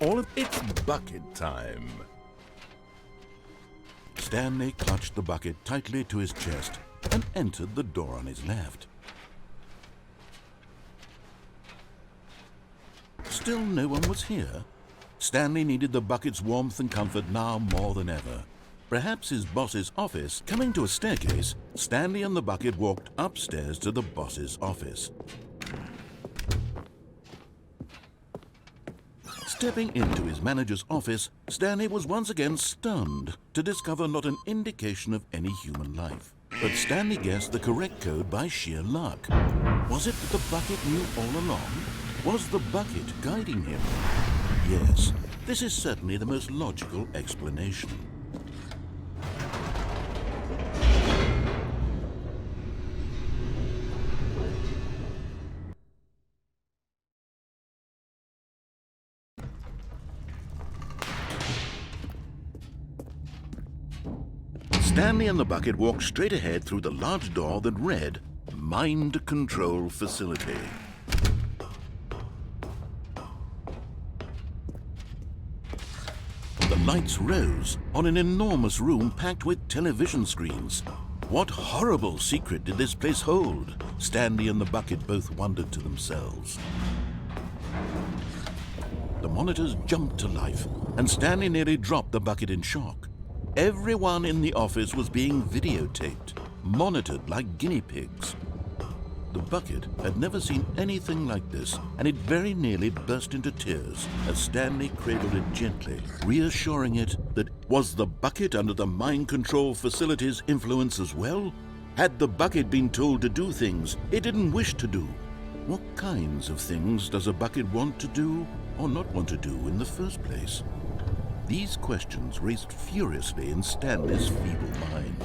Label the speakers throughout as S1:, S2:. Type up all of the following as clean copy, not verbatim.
S1: all of it's bucket time. Stanley clutched the bucket tightly to his chest and entered the door on his left. Still no one was here. Stanley needed the bucket's warmth and comfort now more than ever. Perhaps his boss's office. Coming to a staircase, Stanley and the bucket walked upstairs to the boss's office. Stepping into his manager's office, Stanley was once again stunned to discover not an indication of any human life. But Stanley guessed the correct code by sheer luck. Was it that the bucket knew all along? Was the bucket guiding him? Yes, this is certainly the most logical explanation. Stanley and the bucket walked straight ahead through the large door that read, Mind Control Facility. The lights rose on an enormous room packed with television screens. What horrible secret did this place hold? Stanley and the bucket both wondered to themselves. The monitors jumped to life, and Stanley nearly dropped the bucket in shock. Everyone in the office was being videotaped, monitored like guinea pigs. The bucket had never seen anything like this, and it very nearly burst into tears as Stanley cradled it gently, reassuring it that was the bucket under the mind control facility's influence as well? Had the bucket been told to do things it didn't wish to do? What kinds of things does a bucket want to do or not want to do in the first place? These questions raced furiously in Stanley's feeble mind.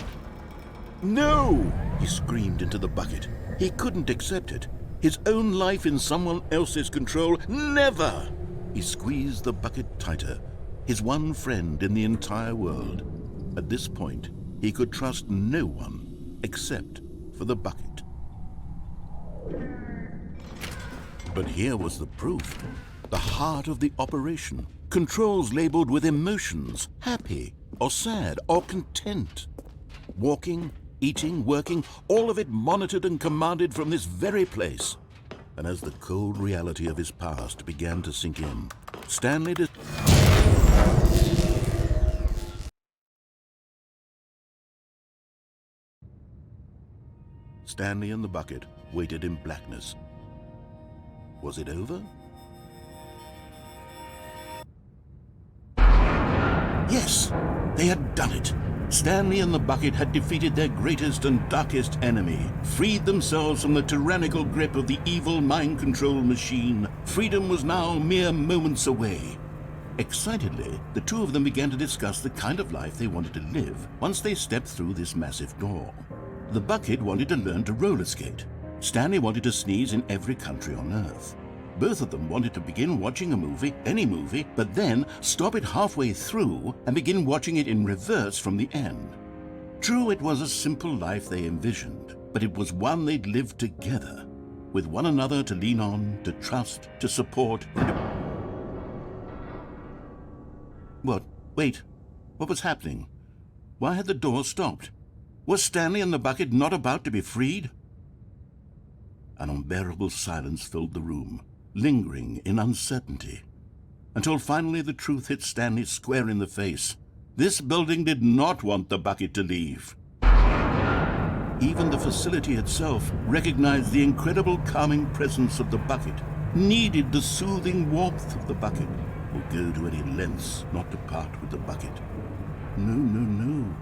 S1: No! He screamed into the bucket. He couldn't accept it. His own life in someone else's control. Never! He squeezed the bucket tighter. His one friend in the entire world. At this point, he could trust no one except for the bucket. But here was the proof. The heart of the operation. Controls labeled with emotions, happy or sad or content. Walking, eating, working, all of it monitored and commanded from this very place. And as the cold reality of his past began to sink in, Stanley and the bucket waited in blackness. Was it over? Yes, they had done it. Stanley and the bucket had defeated their greatest and darkest enemy, freed themselves from the tyrannical grip of the evil mind control machine. Freedom was now mere moments away. Excitedly, the two of them began to discuss the kind of life they wanted to live once they stepped through this massive door. The bucket wanted to learn to roller skate. Stanley wanted to sneeze in every country on Earth. Both of them wanted to begin watching a movie, any movie, but then stop it halfway through and begin watching it in reverse from the end. True, it was a simple life they envisioned, but it was one they'd lived together, with one another to lean on, to trust, to support. What? Wait. What was happening? Why had the door stopped? Was Stanley and the bucket not about to be freed? An unbearable silence filled the room, lingering in uncertainty, until finally the truth hit Stanley square in the face. This building did not want the bucket to leave. Even the facility itself recognized the incredible calming presence of the bucket, needed the soothing warmth of the bucket, would go to any lengths not to part with the bucket. No.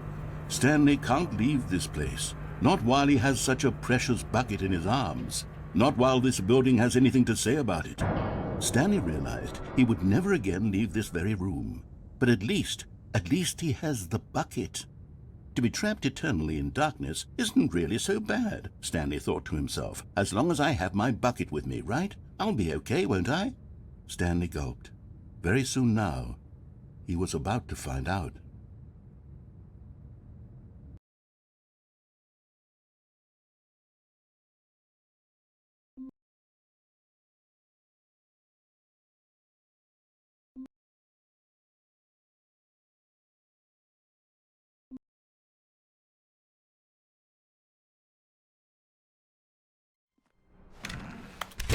S1: Stanley can't leave this place, not while he has such a precious bucket in his arms. Not while this building has anything to say about it. Stanley realized he would never again leave this very room. But at least he has the bucket. To be trapped eternally in darkness isn't really so bad, Stanley thought to himself. As long as I have my bucket with me, right? I'll be okay, won't I? Stanley gulped. Very soon now, he was about to find out.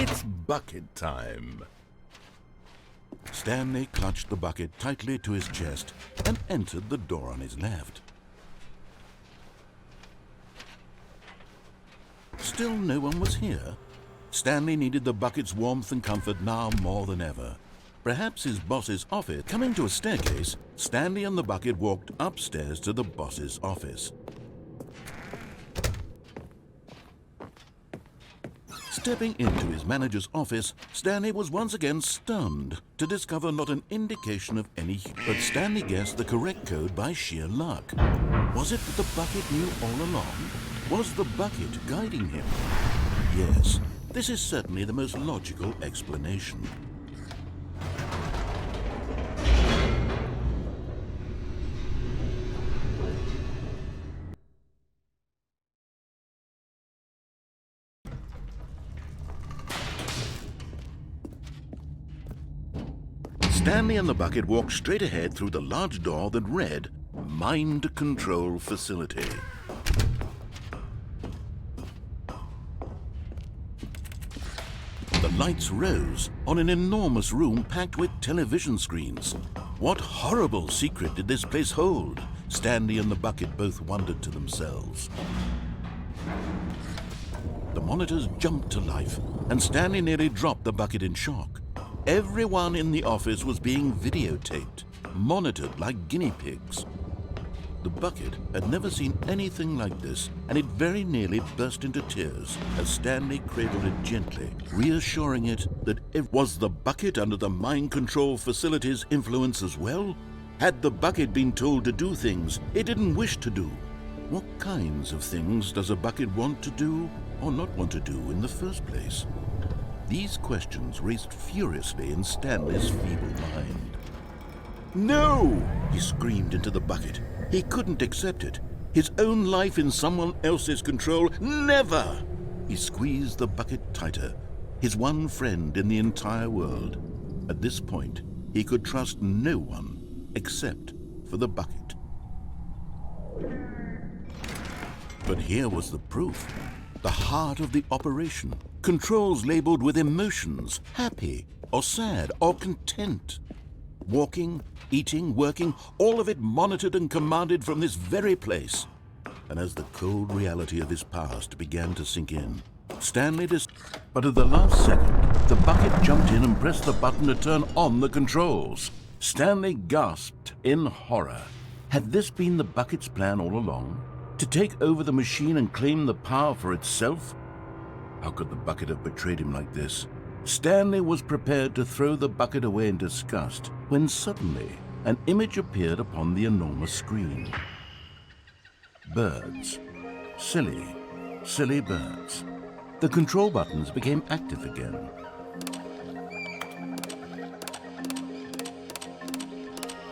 S1: It's bucket time. Stanley clutched the bucket tightly to his chest and entered the door on his left. Still no one was here. Stanley needed the bucket's warmth and comfort now more than ever. Perhaps his boss's office. Coming to a staircase, Stanley and the bucket walked upstairs to the boss's office. Stepping into his manager's office, Stanley was once again stunned to discover not an indication of any. But Stanley guessed the correct code by sheer luck. Was it that the bucket knew all along? Was the bucket guiding him? Yes, this is certainly the most logical explanation. Stanley and the bucket walked straight ahead through the large door that read, Mind Control Facility. The lights rose on an enormous room packed with television screens. What horrible secret did this place hold? Stanley and the bucket both wondered to themselves. The monitors jumped to life, and Stanley nearly dropped the bucket in shock. Everyone in the office was being videotaped, monitored like guinea pigs. The bucket had never seen anything like this, and it very nearly burst into tears as Stanley cradled it gently, reassuring it that it was the bucket under the mind control facility's influence as well. Had the bucket been told to do things it didn't wish to do? What kinds of things does a bucket want to do or not want to do in the first place? These questions raced furiously in Stanley's feeble mind. No! He screamed into the bucket. He couldn't accept it. His own life in someone else's control, never! He squeezed the bucket tighter, his one friend in the entire world. At this point, he could trust no one except for the bucket. But here was the proof. The heart of the operation. Controls labeled with emotions, happy or sad or content. Walking, eating, working, all of it monitored and commanded from this very place. And as the cold reality of his past began to sink in, but at the last second, the bucket jumped in and pressed the button to turn on the controls. Stanley gasped in horror. Had this been the bucket's plan all along? To take over the machine and claim the power for itself? How could the bucket have betrayed him like this? Stanley was prepared to throw the bucket away in disgust when suddenly an image appeared upon the enormous screen. Birds. Silly, silly birds. The control buttons became active again.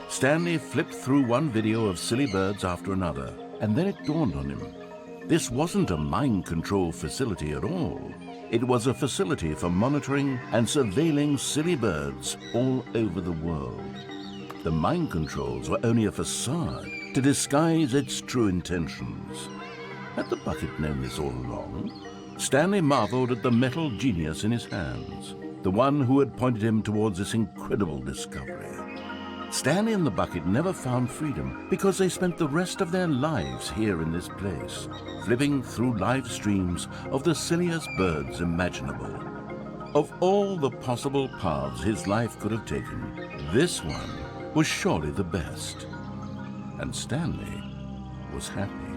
S1: Stanley flipped through one video of silly birds after another, and then it dawned on him. This wasn't a mind control facility at all. It was a facility for monitoring and surveilling silly birds all over the world. The mind controls were only a facade to disguise its true intentions. Had the bucket known this all along? Stanley marveled at the metal genius in his hands, the one who had pointed him towards this incredible discovery. Stanley and the bucket never found freedom because they spent the rest of their lives here in this place, flipping through live streams of the silliest birds imaginable. Of all the possible paths his life could have taken, this one was surely the best. And Stanley was happy.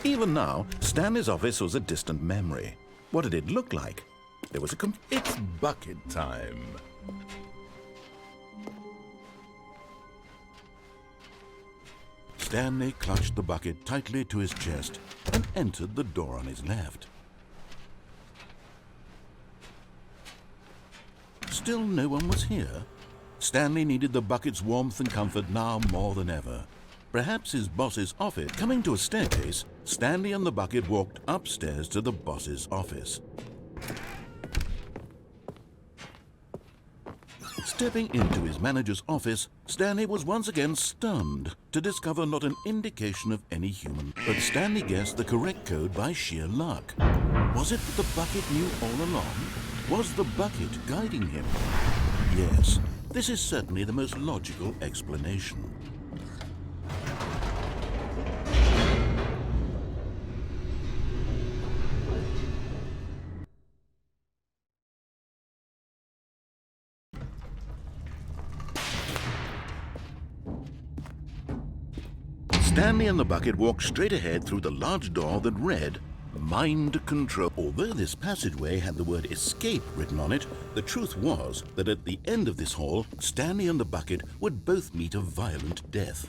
S1: Even now, Stanley's office was a distant memory. What did it look like? There was it's bucket time. Stanley clutched the bucket tightly to his chest and entered the door on his left. Still no one was here. Stanley needed the bucket's warmth and comfort now more than ever. Perhaps his boss's office. Coming to a staircase, Stanley and the bucket walked upstairs to the boss's office. Stepping into his manager's office, Stanley was once again stunned to discover not an indication of any human. But Stanley guessed the correct code by sheer luck. Was it that the bucket knew all along? Was the bucket guiding him? Yes, this is certainly the most logical explanation. Stanley and the bucket walked straight ahead through the large door that read, Mind Control. Although this passageway had the word escape written on it, the truth was that at the end of this hall, Stanley and the bucket would both meet a violent death.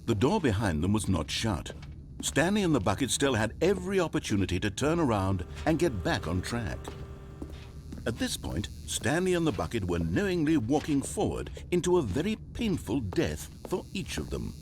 S1: The door behind them was not shut. Stanley and the bucket still had every opportunity to turn around and get back on track. At this point, Stanley and the bucket were knowingly walking forward into a very painful death for each of them.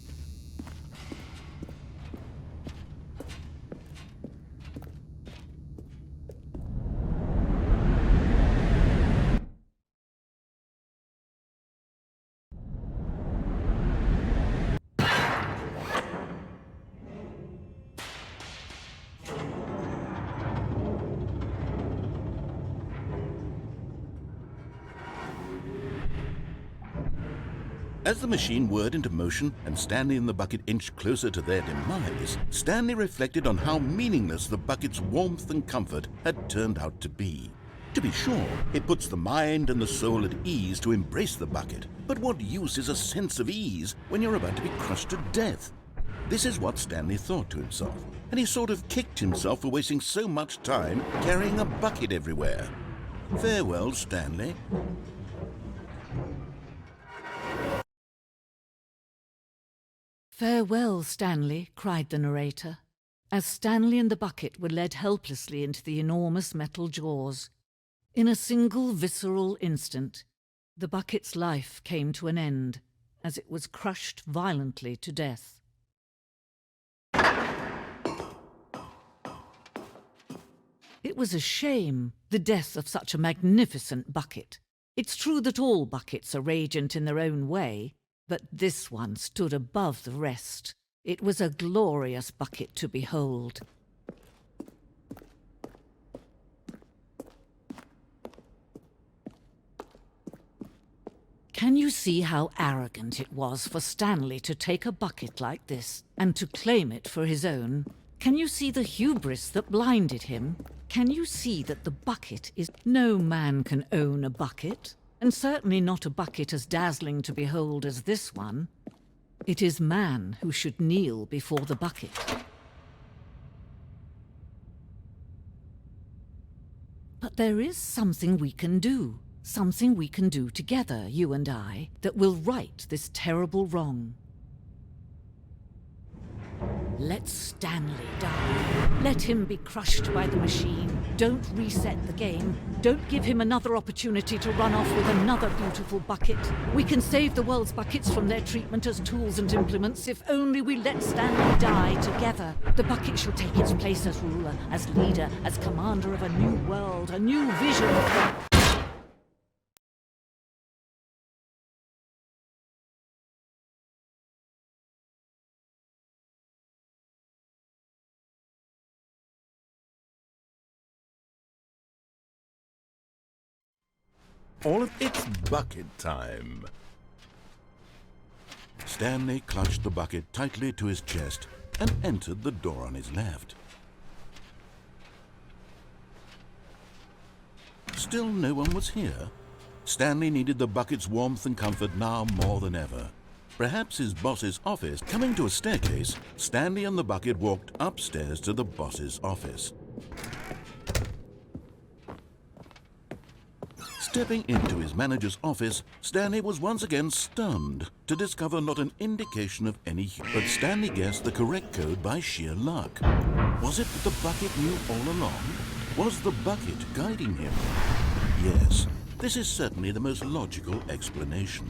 S1: As the machine whirred into motion and Stanley and the bucket inched closer to their demise, Stanley reflected on how meaningless the bucket's warmth and comfort had turned out to be. To be sure, it puts the mind and the soul at ease to embrace the bucket, but what use is a sense of ease when you're about to be crushed to death? This is what Stanley thought to himself, and he sort of kicked himself for wasting so much time carrying a bucket everywhere. Farewell, Stanley.
S2: "Farewell, Stanley," cried the narrator, as Stanley and the bucket were led helplessly into the enormous metal jaws. In a single visceral instant, the bucket's life came to an end as it was crushed violently to death. It was a shame, the death of such a magnificent bucket. It's true that all buckets are radiant in their own way, but this one stood above the rest. It was a glorious bucket to behold. Can you see how arrogant it was for Stanley to take a bucket like this and to claim it for his own? Can you see the hubris that blinded him? Can you see that the bucket is... No man can own a bucket, and certainly not a bucket as dazzling to behold as this one. It is man who should kneel before the bucket. But there is something we can do. Something we can do together, you and I, that will right this terrible wrong. Let Stanley die. Let him be crushed by the machine. Don't reset the game. Don't give him another opportunity to run off with another beautiful bucket. We can save the world's buckets from their treatment as tools and implements if only we let Stanley die together. The bucket shall take its place as ruler, as leader, as commander of a new world, a new vision.
S1: All of it's bucket time. Stanley clutched the bucket tightly to his chest and entered the door on his left. Still no one was here. Stanley needed the bucket's warmth and comfort now more than ever. Perhaps his boss's office. Coming to a staircase, Stanley and the bucket walked upstairs to the boss's office. Stepping into his manager's office, Stanley was once again stunned to discover not an indication of any but Stanley guessed the correct code by sheer luck. Was it that the bucket knew all along? Was the bucket guiding him? Yes, this is certainly the most logical explanation.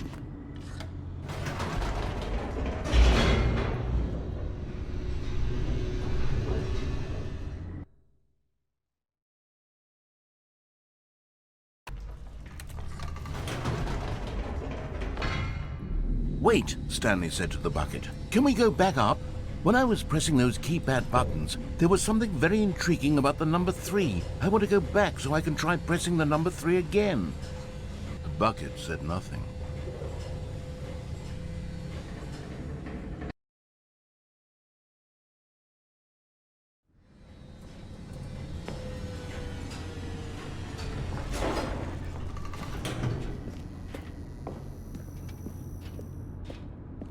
S1: Wait, Stanley said to the bucket. Can we go back up? When I was pressing those keypad buttons, there was something very intriguing about the number 3. I want to go back so I can try pressing the number 3 again. The bucket said nothing.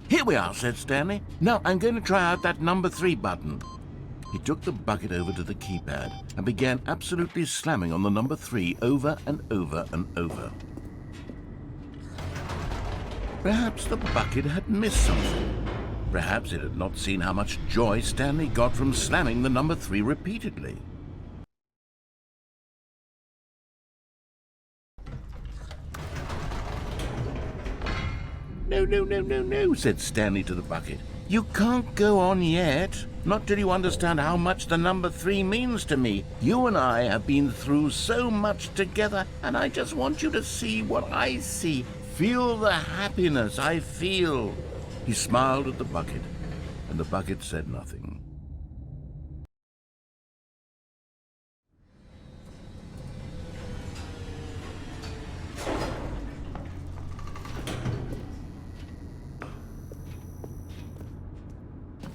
S1: Here we are, said Stanley. Now I'm going to try out that number 3 button. He took the bucket over to the keypad and began absolutely slamming on the number 3 over and over and over. Perhaps the bucket had missed something. Perhaps it had not seen how much joy Stanley got from slamming the number 3 repeatedly. No, said Stanley to the bucket. You can't go on yet. Not till you understand how much the number 3 means to me. You and I have been through so much together, and I just want you to see what I see. Feel the happiness I feel. He smiled at the bucket, and the bucket said nothing.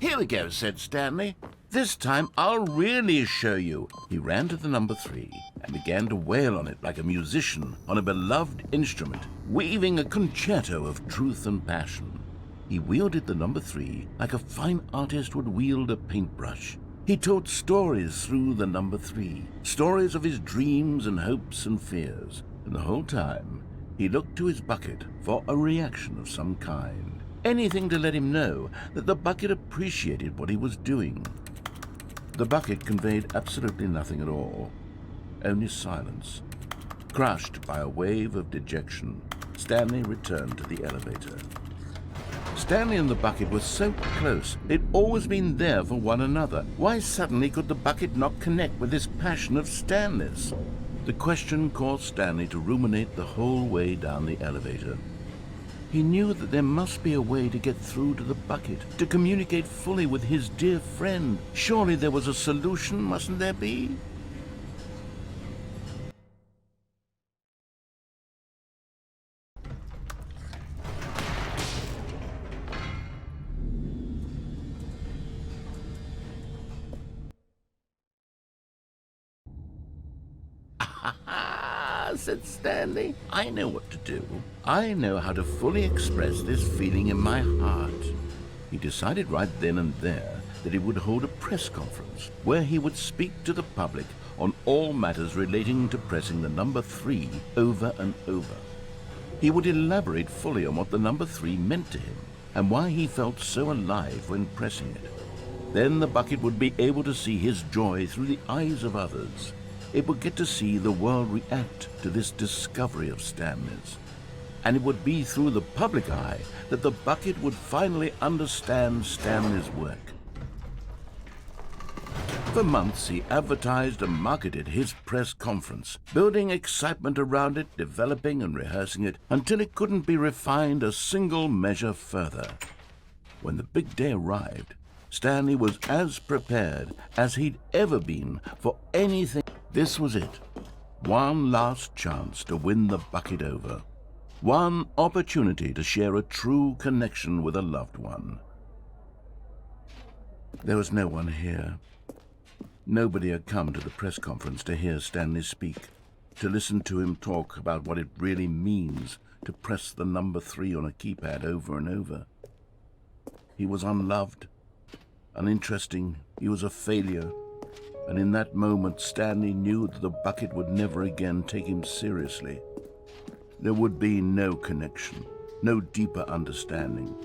S1: Here we go, said Stanley. This time I'll really show you. He ran to the number 3 and began to wail on it like a musician on a beloved instrument, weaving a concerto of truth and passion. He wielded the number 3 like a fine artist would wield a paintbrush. He told stories through the number 3, stories of his dreams and hopes and fears, and the whole time he looked to his bucket for a reaction of some kind. Anything to let him know that the bucket appreciated what he was doing. The bucket conveyed absolutely nothing at all, only silence. Crushed by a wave of dejection, Stanley returned to the elevator. Stanley and the bucket were so close. They'd always been there for one another. Why suddenly could the bucket not connect with this passion of Stanley's? The question caused Stanley to ruminate the whole way down the elevator. He knew that there must be a way to get through to the bucket, to communicate fully with his dear friend. Surely there was a solution, mustn't there be? Said Stanley. I know what to do. I know how to fully express this feeling in my heart. He decided right then and there that he would hold a press conference where he would speak to the public on all matters relating to pressing the number 3 over and over. He would elaborate fully on what the number 3 meant to him and why he felt so alive when pressing it. Then the bucket would be able to see his joy through the eyes of others. It would get to see the world react to this discovery of Stanley's. And it would be through the public eye that the bucket would finally understand Stanley's work. For months he advertised and marketed his press conference, building excitement around it, developing and rehearsing it until it couldn't be refined a single measure further. When the big day arrived, Stanley was as prepared as he'd ever been for anything. This was it. One last chance to win the bucket over. One opportunity to share a true connection with a loved one. There was no one here. Nobody had come to the press conference to hear Stanley speak, to listen to him talk about what it really means to press the number 3 on a keypad over and over. He was unloved, uninteresting. He was a failure. And in that moment, Stanley knew that the bucket would never again take him seriously. There would be no connection, no deeper understanding.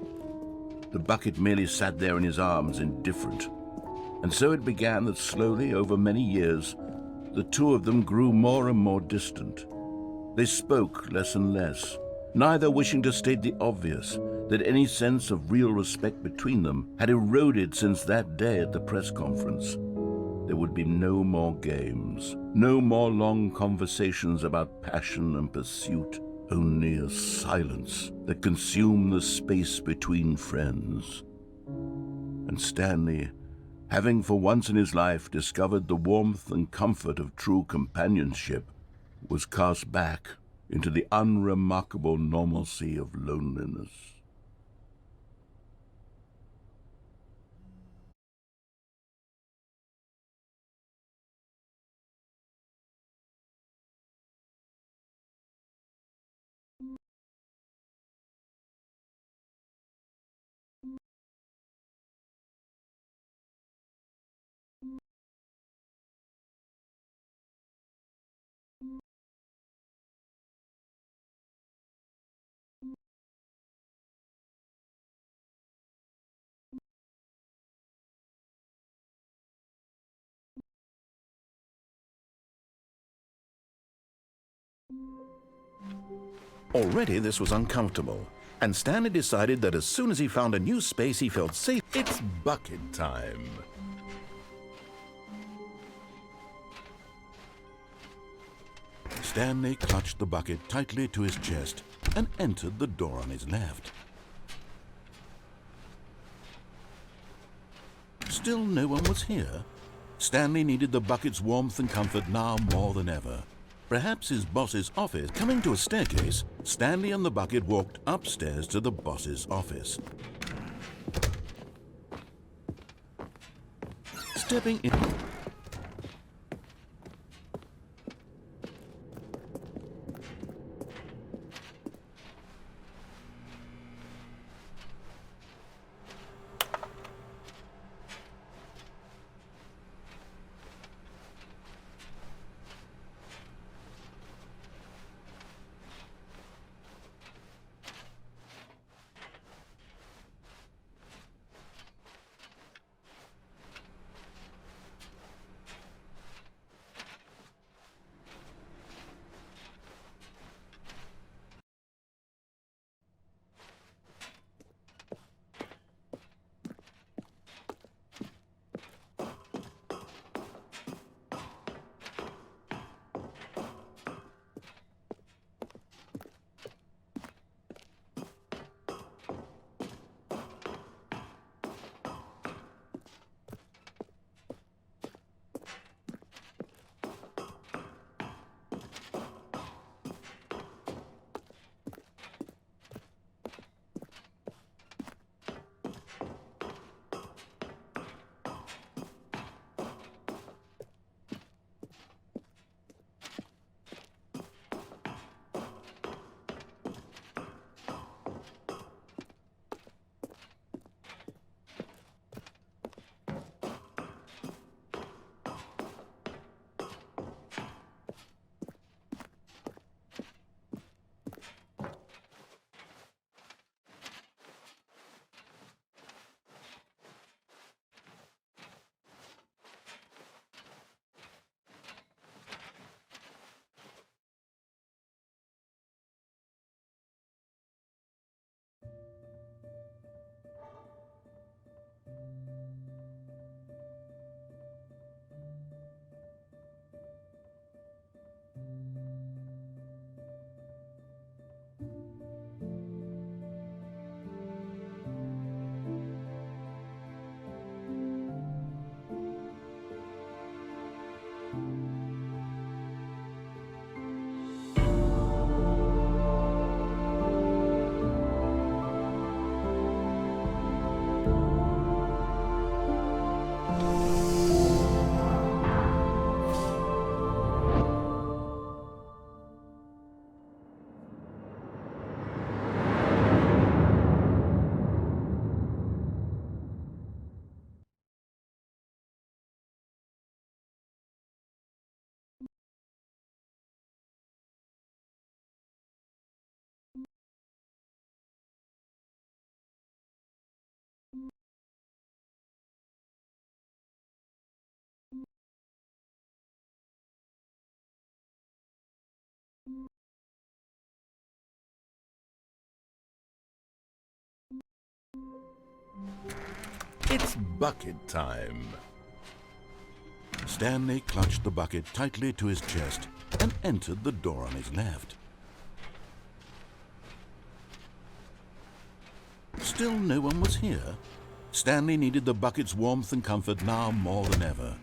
S1: The bucket merely sat there in his arms, indifferent. And so it began that slowly, over many years, the two of them grew more and more distant. They spoke less and less, neither wishing to state the obvious, that any sense of real respect between them had eroded since that day at the press conference. There would be no more games, no more long conversations about passion and pursuit, only a silence that consumed the space between friends. And Stanley, having for once in his life discovered the warmth and comfort of true companionship, was cast back into the unremarkable normalcy of loneliness.
S3: Already this was uncomfortable, and Stanley decided that as soon as he found a new space he felt safe.
S1: It's bucket time. Stanley clutched the bucket tightly to his chest and entered the door on his left. Still no one was here. Stanley needed the bucket's warmth and comfort now more than ever. Perhaps his boss's office. Coming to a staircase, Stanley and the bucket walked upstairs to the boss's office. Stepping in. It's bucket time. Stanley clutched the bucket tightly to his chest and entered the door on his left. Still no one was here. Stanley needed the bucket's warmth and comfort now more than ever.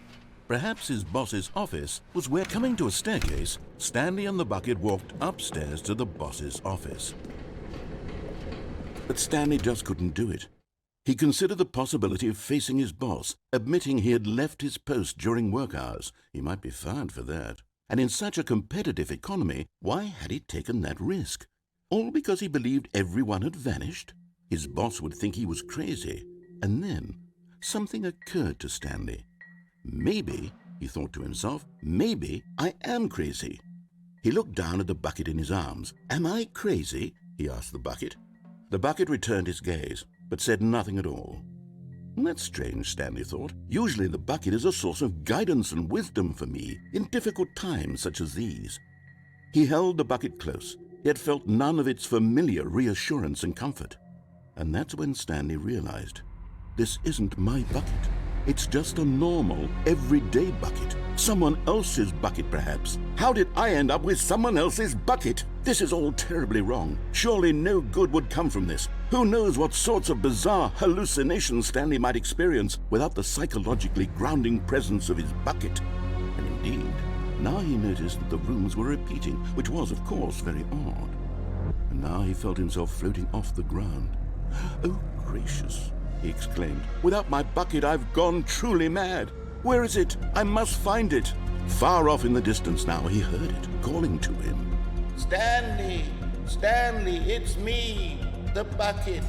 S1: Perhaps his boss's office was where, coming to a staircase, Stanley and the bucket walked upstairs to the boss's office. But Stanley just couldn't do it. He considered the possibility of facing his boss, admitting he had left his post during work hours. He might be fired for that. And in such a competitive economy, why had he taken that risk? All because he believed everyone had vanished? His boss would think he was crazy. And then something occurred to Stanley. Maybe, he thought to himself, maybe I am crazy. He looked down at the bucket in his arms. Am I crazy? He asked the bucket. The bucket returned his gaze, but said nothing at all. That's strange, Stanley thought. Usually the bucket is a source of guidance and wisdom for me in difficult times such as these. He held the bucket close, yet felt none of its familiar reassurance and comfort. And that's when Stanley realized, this isn't my bucket. It's just a normal, everyday bucket. Someone else's bucket, perhaps. How did I end up with someone else's bucket? This is all terribly wrong. Surely no good would come from this. Who knows what sorts of bizarre hallucinations Stanley might experience without the psychologically grounding presence of his bucket. And indeed, now he noticed that the rooms were repeating, which was, of course, very odd. And now he felt himself floating off the ground. Oh, gracious, he exclaimed. Without my bucket, I've gone truly mad. Where is it? I must find it. Far off in the distance now, he heard it, calling to him.
S4: Stanley! Stanley, it's me, the bucket.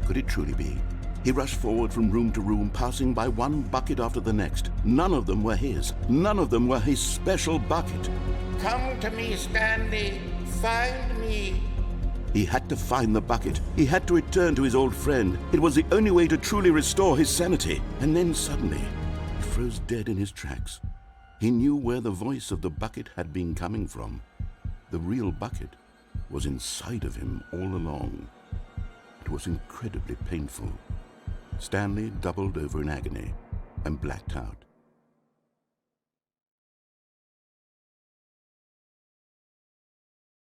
S1: Could it truly be? He rushed forward from room to room, passing by one bucket after the next. None of them were his. None of them were his special bucket.
S4: Come to me, Stanley. Find me.
S1: He had to find the bucket. He had to return to his old friend. It was the only way to truly restore his sanity. And then suddenly, he froze dead in his tracks. He knew where the voice of the bucket had been coming from. The real bucket was inside of him all along. It was incredibly painful. Stanley doubled over in agony and blacked out.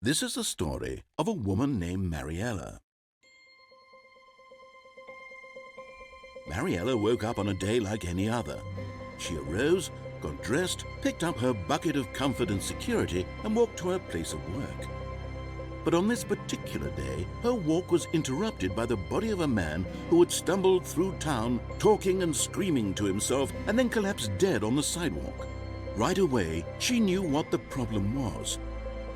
S1: This is the story of a woman named Mariella. Mariella woke up on a day like any other. She arose, got dressed, picked up her bucket of comfort and security, and walked to her place of work. But on this particular day, her walk was interrupted by the body of a man who had stumbled through town, talking and screaming to himself, and then collapsed dead on the sidewalk. Right away, she knew what the problem was.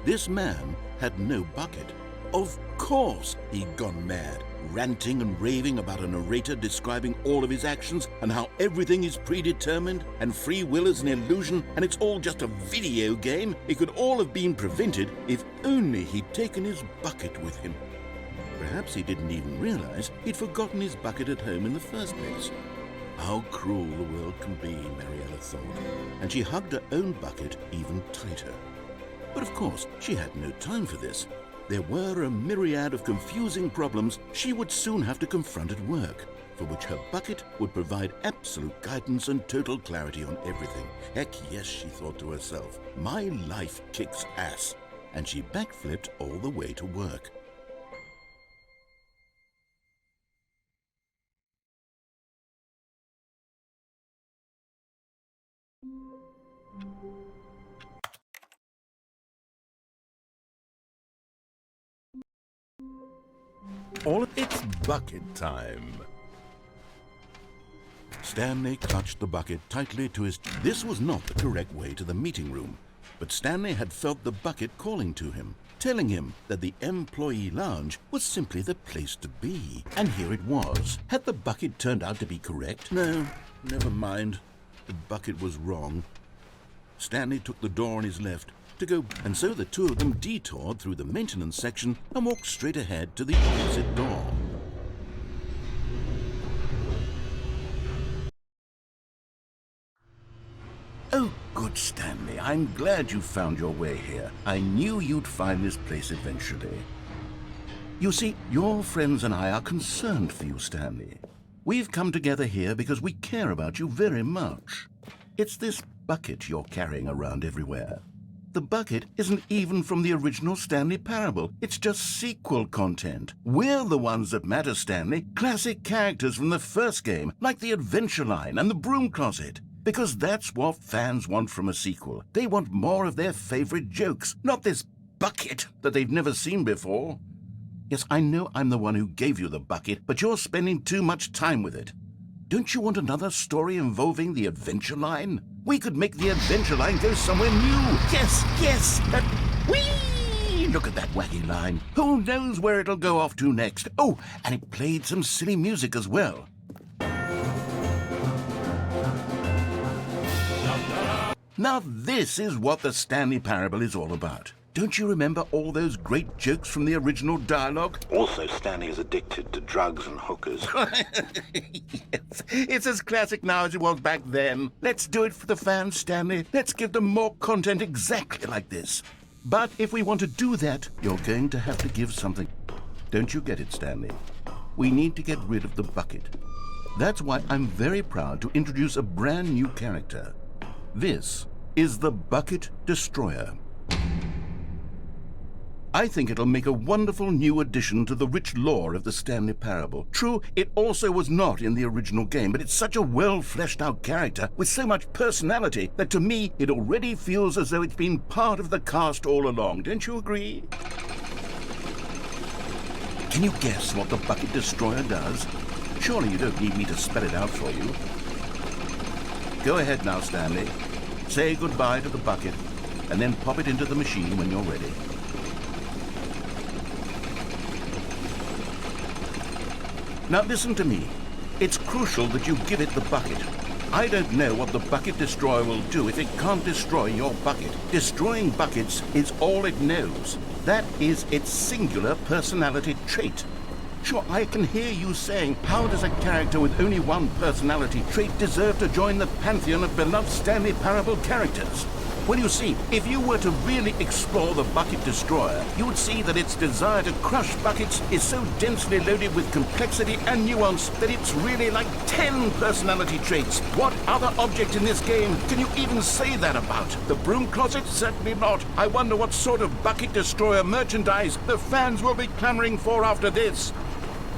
S1: This man had no bucket. Of course he'd gone mad, ranting and raving about a narrator describing all of his actions and how everything is predetermined and free will is an illusion and it's all just a video game. It could all have been prevented if only he'd taken his bucket with him. Perhaps he didn't even realize he'd forgotten his bucket at home in the first place. How cruel the world can be, Mariella thought, and she hugged her own bucket even tighter. But of course, she had no time for this. There were a myriad of confusing problems she would soon have to confront at work, for which her bucket would provide absolute guidance and total clarity on everything. Heck yes, she thought to herself, my life kicks ass. And she backflipped all the way to work. It's bucket time. Stanley clutched the bucket tightly to his... This was not the correct way to the meeting room, but Stanley had felt the bucket calling to him, telling him that the employee lounge was simply the place to be. And here it was. Had the bucket turned out to be correct? No, never mind. The bucket was wrong. Stanley took the door on his left to go, and so the two of them detoured through the maintenance section and walked straight ahead to the opposite door. Oh, good, Stanley. I'm glad you found your way here. I knew you'd find this place eventually. You see, your friends and I are concerned for you, Stanley. We've come together here because we care about you very much. It's this bucket you're carrying around everywhere. The bucket isn't even from the original Stanley Parable. It's just sequel content. We're the ones that matter, Stanley. Classic characters from the first game, like the Adventure Line and the Broom Closet. Because that's what fans want from a sequel. They want more of their favorite jokes, not this bucket that they've never seen before. Yes, I know I'm the one who gave you the bucket, but you're spending too much time with it. Don't you want another story involving the Adventure Line? We could make the Adventure Line go somewhere new. Yes. Whee! Look at that wacky line. Who knows where it'll go off to next? Oh, and it played some silly music as well. Now this is what the Stanley Parable is all about. Don't you remember all those great jokes from the original dialogue?
S3: Also, Stanley is addicted to drugs and hookers.
S1: Yes, it's as classic now as it was back then. Let's do it for the fans, Stanley. Let's give them more content exactly like this. But if we want to do that, you're going to have to give something. Don't you get it, Stanley? We need to get rid of the bucket. That's why I'm very proud to introduce a brand new character. This is the Bucket Destroyer. I think it'll make a wonderful new addition to the rich lore of the Stanley Parable. True, it also was not in the original game, but it's such a well-fleshed-out character with so much personality that to me it already feels as though it's been part of the cast all along. Don't you agree? Can you guess what the Bucket Destroyer does? Surely you don't need me to spell it out for you. Go ahead now, Stanley. Say goodbye to the bucket, and then pop it into the machine when you're ready. Now listen to me. It's crucial that you give it the bucket. I don't know what the Bucket Destroyer will do if it can't destroy your bucket. Destroying buckets is all it knows. That is its singular personality trait. Sure, I can hear you saying, how does a character with only one personality trait deserve to join the pantheon of beloved Stanley Parable characters? Well, you see, if you were to really explore the Bucket Destroyer, you would see that its desire to crush buckets is so densely loaded with complexity and nuance that it's really like 10 personality traits. What other object in this game can you even say that about? The Broom Closet? Certainly not. I wonder what sort of Bucket Destroyer merchandise the fans will be clamoring for after this.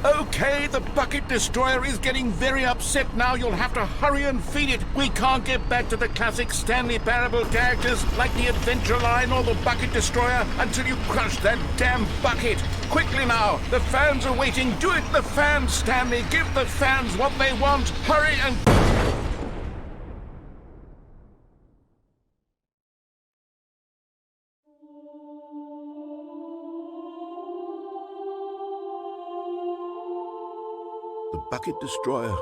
S1: Okay, the Bucket Destroyer is getting very upset now. You'll have to hurry and feed it. We can't get back to the classic Stanley Parable characters like the Adventure Line or the Bucket Destroyer until you crush that damn bucket. Quickly now, the fans are waiting. Do it, the fans, Stanley. Give the fans what they want. Hurry and... The Bucket Destroyer,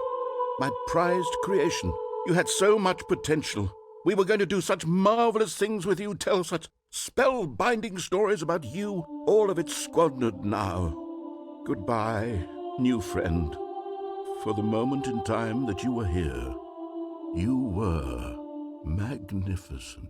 S1: my prized creation. You had so much potential. We were going to do such marvelous things with you, tell such spellbinding stories about you. All of it squandered now. Goodbye, new friend. For the moment in time that you were here, you were magnificent.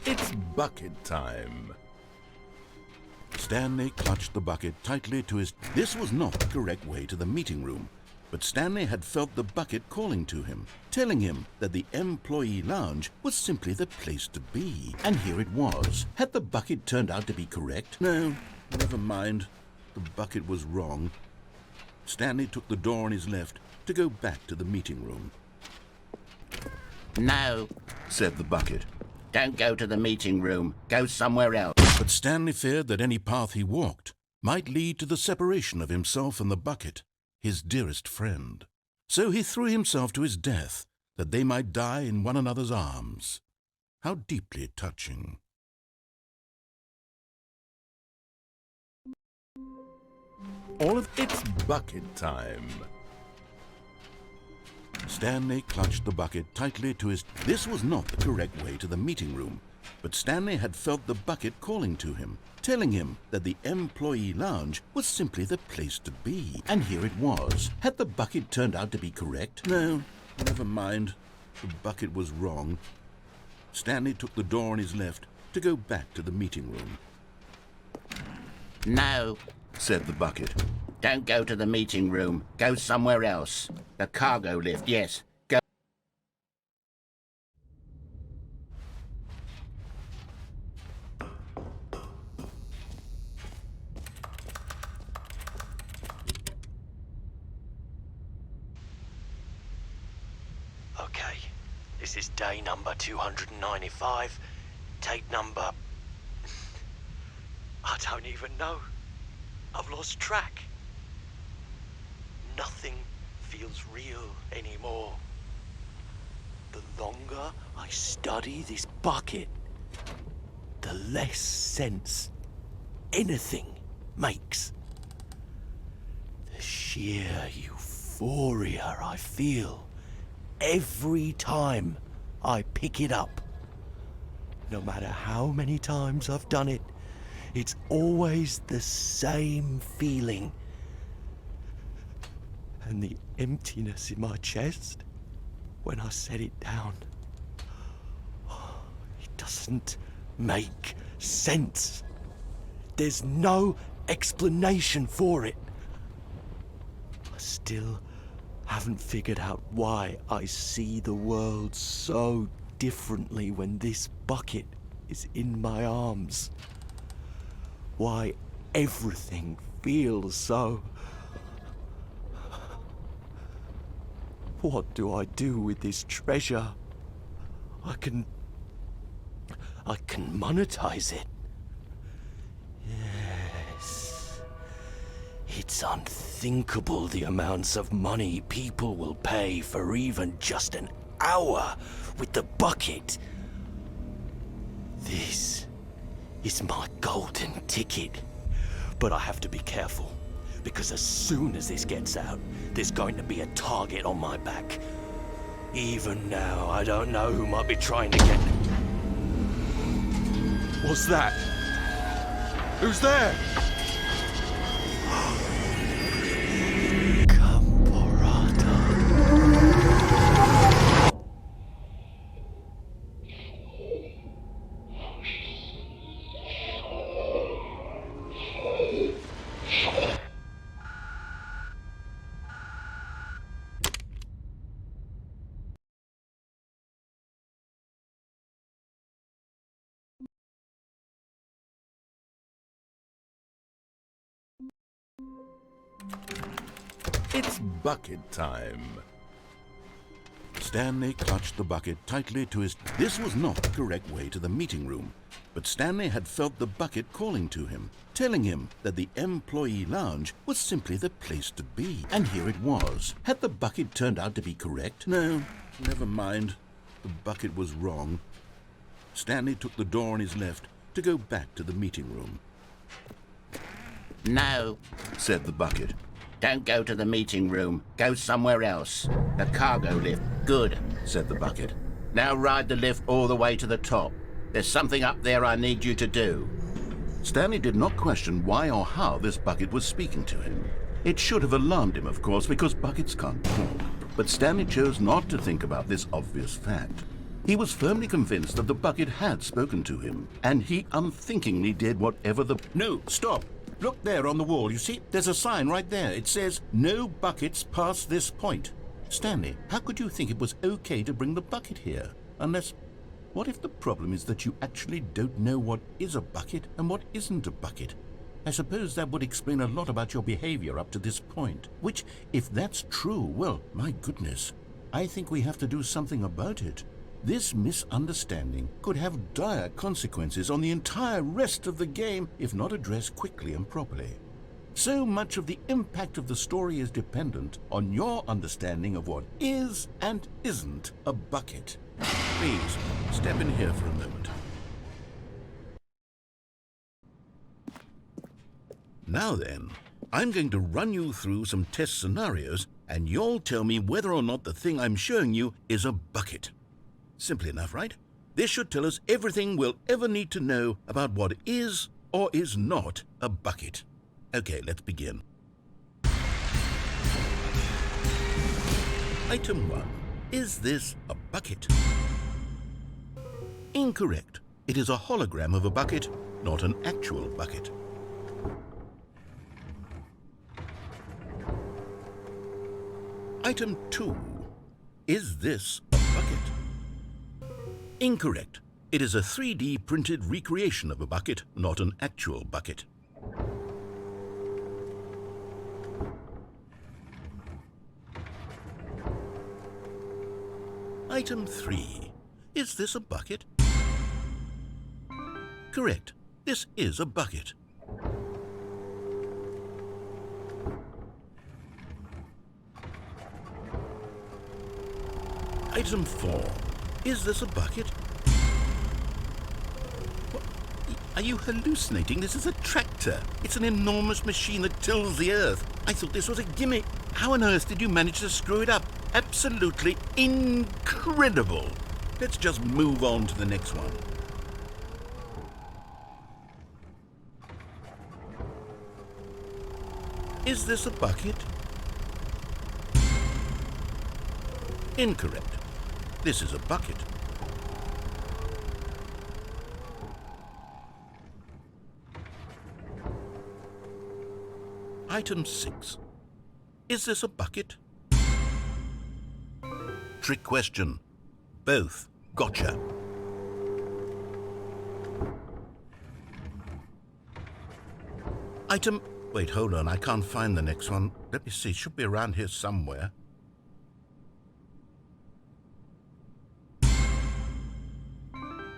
S1: It's bucket time. Stanley clutched the bucket tightly to his... This was not the correct way to the meeting room, but Stanley had felt the bucket calling to him, telling him that the employee lounge was simply the place to be. And here it was. Had the bucket turned out to be correct? No, never mind. The bucket was wrong. Stanley took the door on his left to go back to the meeting room.
S4: No,
S1: Said the bucket.
S4: don't go to the meeting room. Go somewhere else.
S1: But Stanley feared that any path he walked might lead to the separation of himself and the bucket, his dearest friend. So he threw himself to his death, that they might die in one another's arms. How deeply touching. All of it's bucket time. Stanley clutched the bucket tightly to his... This was not the correct way to the meeting room, But Stanley had felt the bucket calling to him, telling him that the employee lounge was simply the place to be. And here it was. Had the bucket turned out to be correct? No, never mind. The bucket was wrong. Stanley took the door on his left to go back to the meeting room.
S4: No,
S1: Said the bucket.
S4: don't go to the meeting room. Go somewhere else. The cargo lift, yes. Go.
S5: Okay, this is day number 295. Tape number... I don't even know. I've lost track. Nothing feels real anymore. The longer I study this bucket, the less sense anything makes. The sheer euphoria I feel every time I pick it up. No matter how many times I've done it, it's always the same feeling. And the emptiness in my chest when I set it down. It doesn't make sense. There's no explanation for it. I still haven't figured out why I see the world so differently when this bucket is in my arms. Why everything feels so... What do I do with this treasure? I can monetize it. Yes. It's unthinkable the amounts of money people will pay for even just an hour with the bucket. This is my golden ticket. But I have to be careful, because as soon as this gets out, there's going to be a target on my back. Even now, I don't know who might be trying to get... What's that? Who's there?
S1: It's bucket time. Stanley clutched the bucket tightly to his... This was not the correct way to the meeting room, but Stanley had felt the bucket calling to him, telling him that the employee lounge was simply the place to be. And here it was. Had the bucket turned out to be correct? No, never mind. The bucket was wrong. Stanley took the door on his left to go back to the meeting room.
S4: No,
S1: Said the bucket.
S4: don't go to the meeting room. Go somewhere else. The cargo lift, good.
S1: Said the bucket.
S4: Now ride the lift all the way to the top. There's something up there I need you to do.
S1: Stanley did not question why or how this bucket was speaking to him. It should have alarmed him, of course, because buckets can't talk. But Stanley chose not to think about this obvious fact. He was firmly convinced that the bucket had spoken to him, and he unthinkingly did whatever the... No, stop! Look there on the wall, you see? There's a sign right there. It says, "No buckets past this point." Stanley, how could you think it was okay to bring the bucket here? Unless... What if the problem is that you actually don't know what is a bucket and what isn't a bucket? I suppose that would explain a lot about your behavior up to this point. Which, if that's true, well, my goodness, I think we have to do something about it. This misunderstanding could have dire consequences on the entire rest of the game if not addressed quickly and properly. So much of the impact of the story is dependent on your understanding of what is and isn't a bucket. Please, step in here for a moment. Now then, I'm going to run you through some test scenarios, and you'll tell me whether or not the thing I'm showing you is a bucket. Simple enough, right?
S3: This should tell us everything we'll ever need to know about what is or is not a bucket. Okay, let's begin. Item 1. Is this a bucket? Incorrect. It is a hologram of a bucket, not an actual bucket. Item 2. Is this a bucket? Incorrect. It is a 3D printed recreation of a bucket, not an actual bucket. Item 3. Is this a bucket? Correct. This is a bucket. Item 4. Is this a bucket? What? Are you hallucinating? This is a tractor. It's an enormous machine that tills the earth. I thought this was a gimmick. How on earth did you manage to screw it up? Absolutely incredible. Let's just move on to the next one. Is this a bucket? Incorrect. This is a bucket. Item 6. Is this a bucket? Trick question. Both. Gotcha. Item... Wait, hold on. I can't find the next one. Let me see. It should be around here somewhere.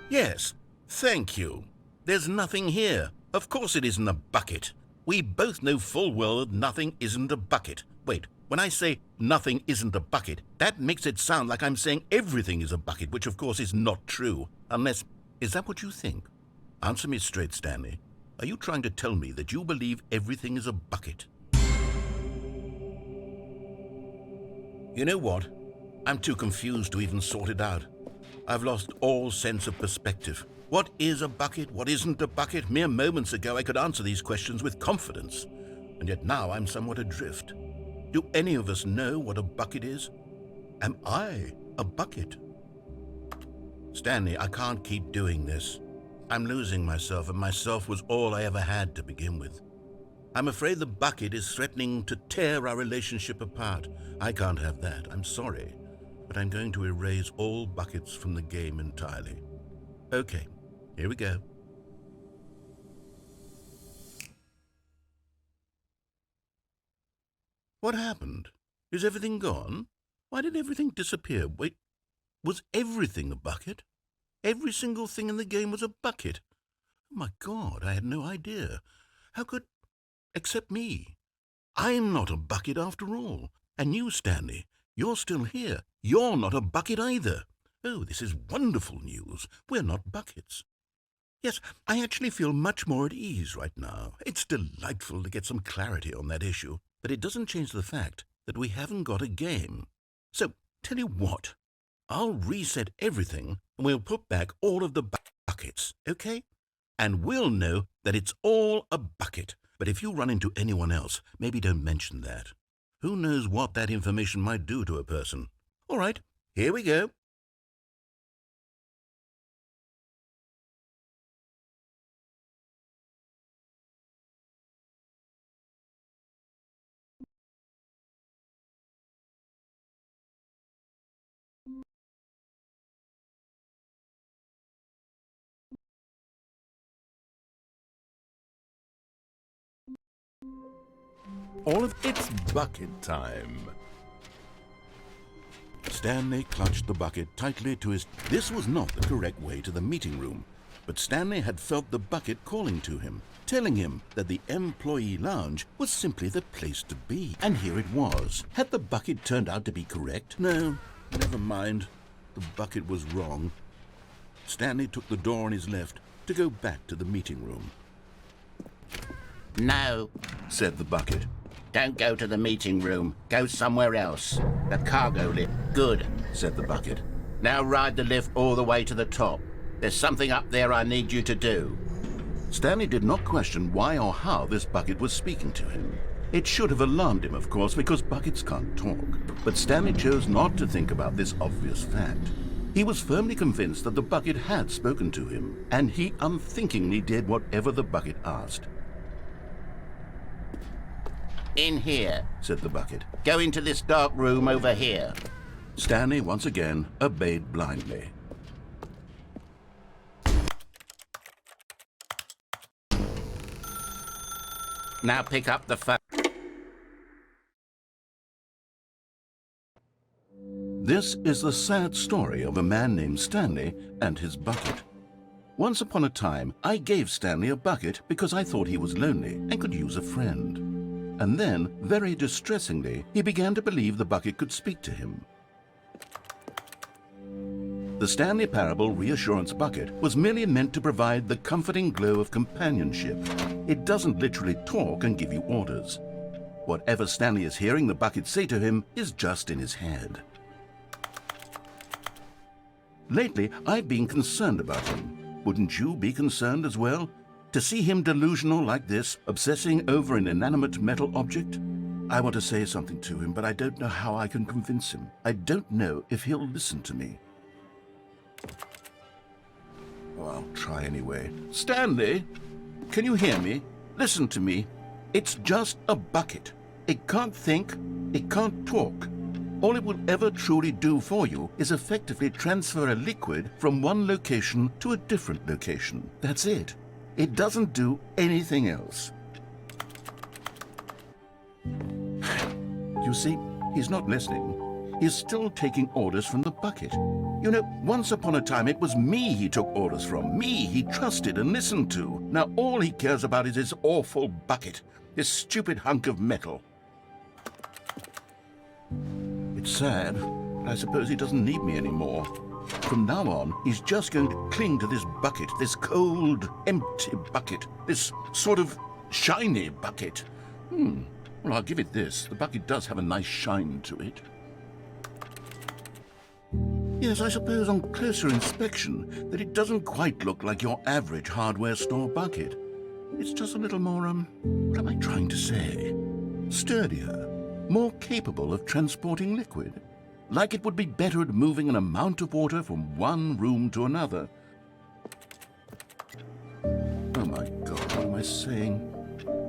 S3: Yes. Thank you. There's nothing here. Of course it isn't a bucket. We both know full well that nothing isn't a bucket. Wait. When I say nothing isn't a bucket, that makes it sound like I'm saying everything is a bucket, which of course is not true. Unless... Is that what you think? Answer me straight, Stanley. Are you trying to tell me that you believe everything is a bucket? You know what? I'm too confused to even sort it out. I've lost all sense of perspective. What is a bucket? What isn't a bucket? Mere moments ago I could answer these questions with confidence, and yet now I'm somewhat adrift. Do any of us know what a bucket is? Am I a bucket? Stanley, I can't keep doing this. I'm losing myself, and myself was all I ever had to begin with. I'm afraid the bucket is threatening to tear our relationship apart. I can't have that. I'm sorry, but I'm going to erase all buckets from the game entirely. Okay, here we go. What happened? Is everything gone? Why did everything disappear? Wait, was everything a bucket? Every single thing in the game was a bucket. Oh my God, I had no idea. How could... Except me. I'm not a bucket after all. And you, Stanley, you're still here. You're not a bucket either. Oh, this is wonderful news. We're not buckets. Yes, I actually feel much more at ease right now. It's delightful to get some clarity on that issue. But it doesn't change the fact that we haven't got a game. So, tell you what, I'll reset everything and we'll put back all of the buckets, okay? And we'll know that it's all a bucket. But if you run into anyone else, maybe don't mention that. Who knows what that information might do to a person? All right, here we go. All of it's bucket time. Stanley clutched the bucket tightly to his... This was not the correct way to the meeting room, but Stanley had felt the bucket calling to him, telling him that the employee lounge was simply the place to be. And here it was. Had the bucket turned out to be correct? No, never mind. The bucket was wrong. Stanley took the door on his left to go back to the meeting room.
S4: No,
S3: Said the bucket.
S4: don't go to the meeting room. Go somewhere else. The cargo lift. Good.
S3: Said the bucket.
S4: Now ride the lift all the way to the top. There's something up there I need you to do.
S1: Stanley did not question why or how this bucket was speaking to him. It should have alarmed him, of course, because buckets can't talk. But Stanley chose not to think about this obvious fact. He was firmly convinced that the bucket had spoken to him, and he unthinkingly did whatever the bucket asked.
S4: In here,
S1: Said the bucket.
S4: go into this dark room over here.
S1: Stanley once again obeyed blindly.
S4: Now pick up the phone.
S1: This is the sad story of a man named Stanley and his bucket. Once upon a time, I gave Stanley a bucket because I thought he was lonely and could use a friend. And then, very distressingly, he began to believe the bucket could speak to him. The Stanley Parable Reassurance Bucket was merely meant to provide the comforting glow of companionship. It doesn't literally talk and give you orders. Whatever Stanley is hearing the bucket say to him is just in his head. Lately, I've been concerned about him. Wouldn't you be concerned as well? To see him delusional like this, obsessing over an inanimate metal object? I want to say something to him, but I don't know how I can convince him. I don't know if he'll listen to me. Oh, I'll try anyway. Stanley, can you hear me? Listen to me. It's just a bucket. It can't think, it can't talk. All it will ever truly do for you is effectively transfer a liquid from one location to a different location. That's it. It doesn't do anything else. You see, he's not listening. He's still taking orders from the bucket. You know, once upon a time it was me he took orders from, me he trusted and listened to. Now all he cares about is his awful bucket, this stupid hunk of metal. It's sad, but I suppose he doesn't need me anymore. From now on, he's just going to cling to this bucket, this cold, empty bucket, this sort of shiny bucket. Well, I'll give it this. The bucket does have a nice shine to it. Yes, I suppose on closer inspection that it doesn't quite look like your average hardware store bucket. It's just a little more, what am I trying to say? Sturdier, more capable of transporting liquid. Like it would be better at moving an amount of water from one room to another. Oh my God, what am I saying?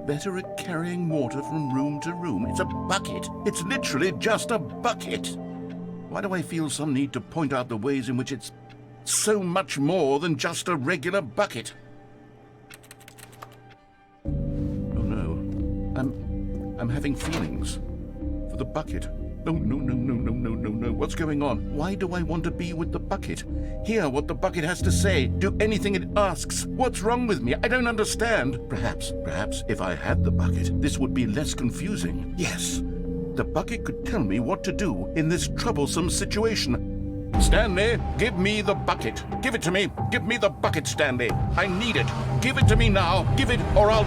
S1: Better at carrying water from room to room. It's a bucket. It's literally just a bucket. Why do I feel some need to point out the ways in which it's so much more than just a regular bucket? Oh no, I'm having feelings for the bucket. Oh, no. What's going on? Why do I want to be with the bucket? Hear what the bucket has to say. Do anything it asks. What's wrong with me? I don't understand. Perhaps, if I had the bucket, this would be less confusing. Yes, the bucket could tell me what to do in this troublesome situation. Stanley, give me the bucket. Give it to me. Give me the bucket, Stanley. I need it. Give it to me now. Give it, or I'll...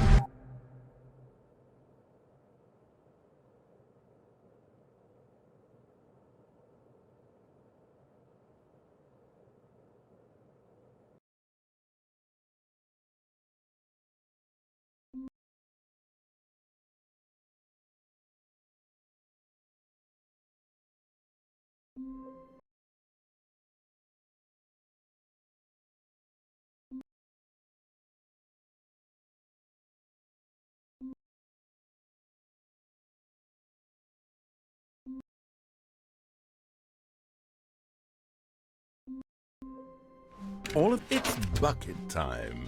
S1: All of it's bucket time.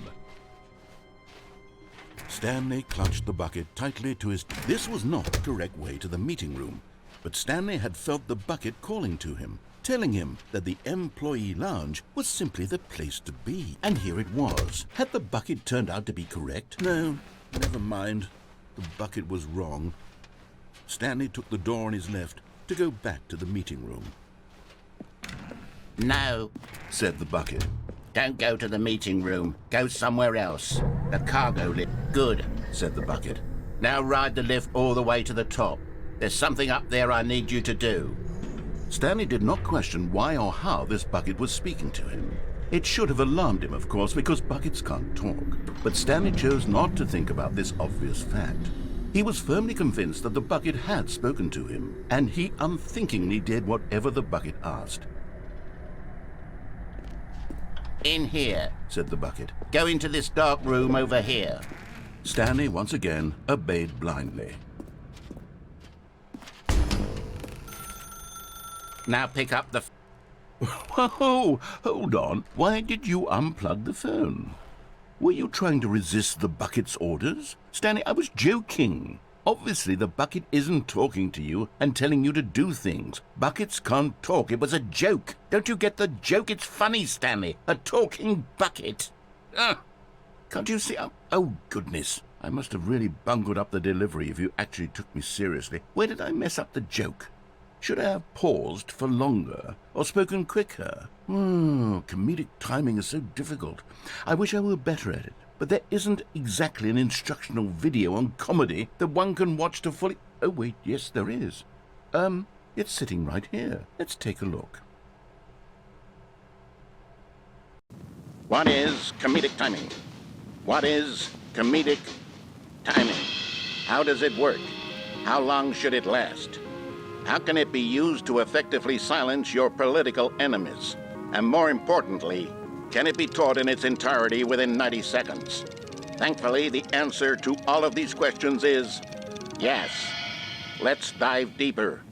S1: Stanley clutched the bucket tightly to his... This was not the correct way to the meeting room, but Stanley had felt the bucket calling to him, telling him that the employee lounge was simply the place to be. And here it was. Had the bucket turned out to be correct? No, never mind. The bucket was wrong. Stanley took the door on his left to go back to the meeting room.
S4: No,
S1: Said the bucket.
S4: don't go to the meeting room. Go somewhere else. The cargo lift. Good.
S1: Said the bucket.
S4: Now ride the lift all the way to the top. There's something up there I need you to do.
S1: Stanley did not question why or how this bucket was speaking to him. It should have alarmed him, of course, because buckets can't talk. But Stanley chose not to think about this obvious fact. He was firmly convinced that the bucket had spoken to him, and he unthinkingly did whatever the bucket asked.
S4: In here.
S1: Said the bucket.
S4: Go into this dark room over here.
S1: Stanley once again obeyed blindly.
S4: Now pick up the...
S1: Whoa, hold on. Why did you unplug the phone? Were you trying to resist the bucket's orders? Stanley, I was joking. Obviously, the bucket isn't talking to you and telling you to do things. Buckets can't talk. It was a joke. Don't you get the joke? It's funny, Stanley. A talking bucket. Can't you see? Oh, goodness. I must have really bungled up the delivery if you actually took me seriously. Where did I mess up the joke? Should I have paused for longer or spoken quicker? Comedic timing is so difficult. I wish I were better at it. But there isn't exactly an instructional video on comedy that one can watch to fully... Oh, wait, yes, there is. It's sitting right here. Let's take a look.
S4: What is comedic timing? What is comedic timing? How does it work? How long should it last? How can it be used to effectively silence your political enemies? And more importantly, can it be taught in its entirety within 90 seconds? Thankfully, the answer to all of these questions is yes. Let's dive deeper.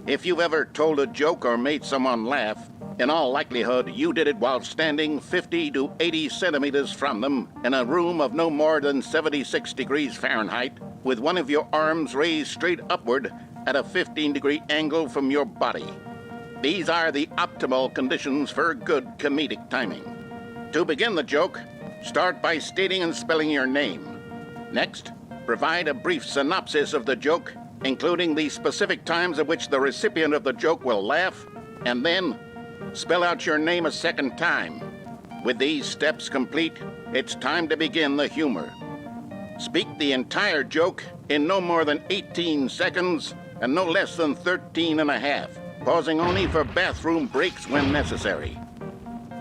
S4: If you've ever told a joke or made someone laugh, in all likelihood, you did it while standing 50 to 80 centimeters from them in a room of no more than 76 degrees Fahrenheit, with one of your arms raised straight upward at a 15-degree angle from your body. These are the optimal conditions for good comedic timing. To begin the joke, start by stating and spelling your name. Next, provide a brief synopsis of the joke, including the specific times at which the recipient of the joke will laugh, and then spell out your name a second time. With these steps complete, it's time to begin the humor. Speak the entire joke in no more than 18 seconds and no less than 13 and a half, pausing only for bathroom breaks when necessary.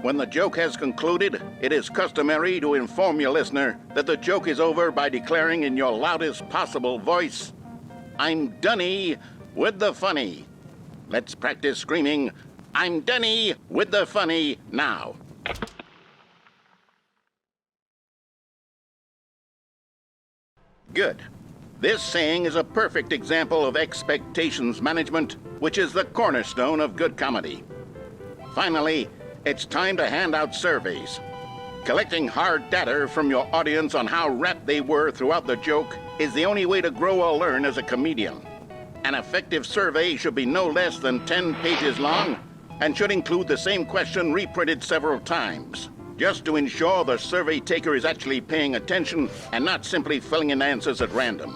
S4: When the joke has concluded, it is customary to inform your listener that the joke is over by declaring in your loudest possible voice, "I'm Dunny with the funny." Let's practice screaming, "I'm Dunny with the funny" now. Good. This saying is a perfect example of expectations management, which is the cornerstone of good comedy. Finally, it's time to hand out surveys. Collecting hard data from your audience on how rapt they were throughout the joke is the only way to grow or learn as a comedian. An effective survey should be no less than 10 pages long and should include the same question reprinted several times, just to ensure the survey taker is actually paying attention and not simply filling in answers at random.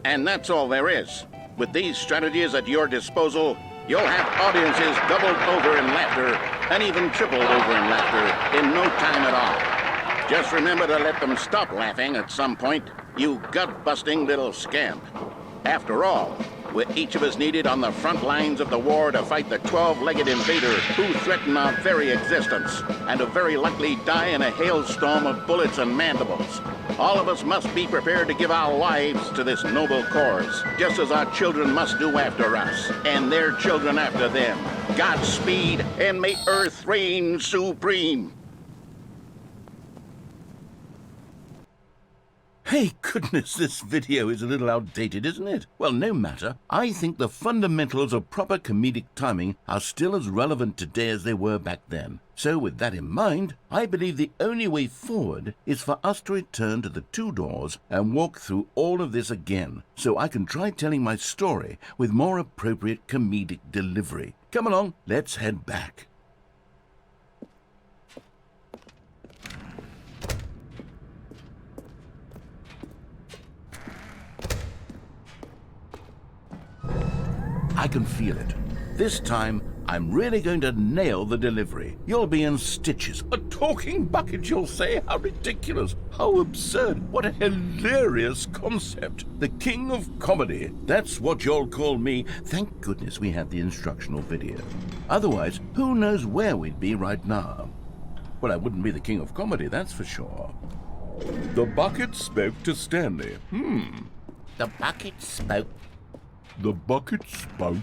S4: And that's all there is. With these strategies at your disposal, you'll have audiences doubled over in laughter and even tripled over in laughter in no time at all. Just remember to let them stop laughing at some point, you gut-busting little scamp. After all, we're each of us needed on the front lines of the war to fight the 12-legged invader who threaten our very existence and who very likely die in a hailstorm of bullets and mandibles. All of us must be prepared to give our lives to this noble cause, just as our children must do after us, and their children after them. Godspeed, and may Earth reign supreme.
S1: Hey, goodness, this video is a little outdated, isn't it? Well, no matter. I think the fundamentals of proper comedic timing are still as relevant today as they were back then. So with that in mind, I believe the only way forward is for us to return to the two doors and walk through all of this again, so I can try telling my story with more appropriate comedic delivery. Come along, let's head back. I can feel it. This time, I'm really going to nail the delivery. You'll be in stitches. A talking bucket, you'll say? How ridiculous. How absurd. What a hilarious concept. The king of comedy. That's what you'll call me. Thank goodness we had the instructional video. Otherwise, who knows where we'd be right now.
S3: Well, I wouldn't be the king of comedy, that's for sure. The bucket spoke to Stanley.
S4: The bucket spoke.
S3: The bucket spoke.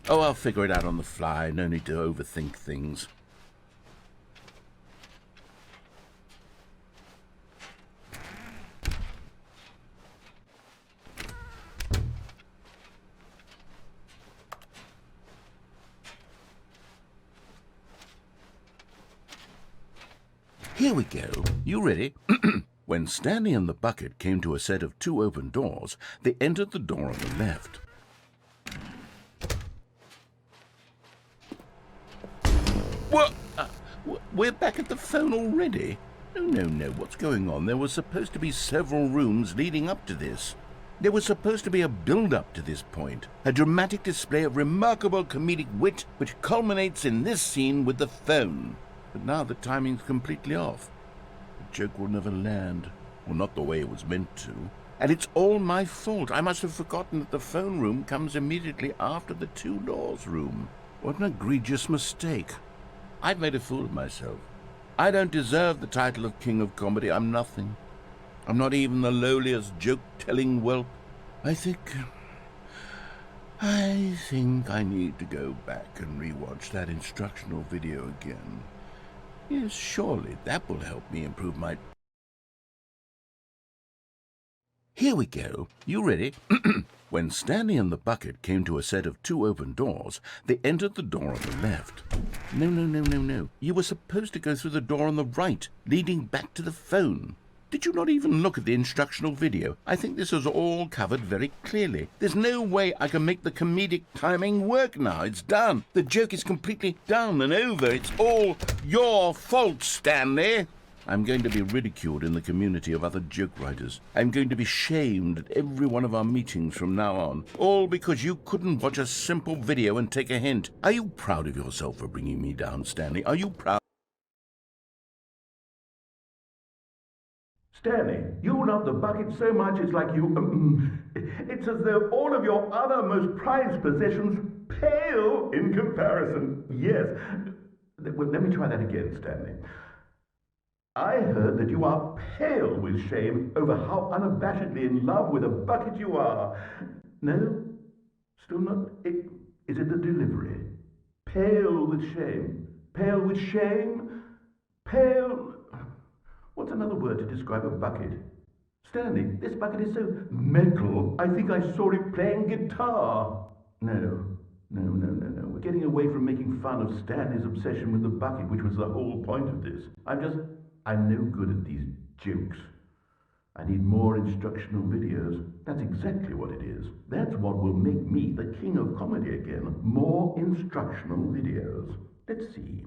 S1: Oh, I'll figure it out on the fly. No need to overthink things. Here we go. You ready? When Stanley and the bucket came to a set of 2 open doors, they entered the door on the left. What? We're back at the phone already? No. What's going on? There were supposed to be several rooms leading up to this. There was supposed to be a build-up to this point, a dramatic display of remarkable comedic wit which culminates in this scene with the phone. But now the timing's completely off. The joke will never land, or not the way it was meant to. And it's all my fault. I must have forgotten that the phone room comes immediately after the 2 doors room. What an egregious mistake. I've made a fool of myself. I don't deserve the title of King of Comedy. I'm nothing. I'm not even the lowliest joke-telling whelp. I think I need to go back and rewatch that instructional video again. Yes, surely that will help me improve my... Here we go. You ready? When Stanley and the bucket came to a set of 2 open doors, they entered the door on the left. No. You were supposed to go through the door on the right, leading back to the phone. Did you not even look at the instructional video? I think this is all covered very clearly. There's no way I can make the comedic timing work now. It's done. The joke is completely done and over. It's all your fault, Stanley. I'm going to be ridiculed in the community of other joke writers. I'm going to be shamed at every one of our meetings from now on. All because you couldn't watch a simple video and take a hint. Are you proud of yourself for bringing me down, Stanley? Are you proud?
S3: Stanley, you love the bucket so much it's like you... it's as though all of your other most prized possessions pale in comparison. Yes. Well, let me try that again, Stanley. I heard that you are pale with shame over how unabashedly in love with a bucket you are. No? Still not? Is it the delivery? Pale with shame. Pale with shame? Pale... What's another word to describe a bucket? Stanley, this bucket is so metal, I think I saw it playing guitar. No. We're getting away from making fun of Stanley's obsession with the bucket, which was the whole point of this. I'm no good at these jokes. I need more instructional videos. That's exactly what it is. That's what will make me the king of comedy again. More instructional videos. Let's see.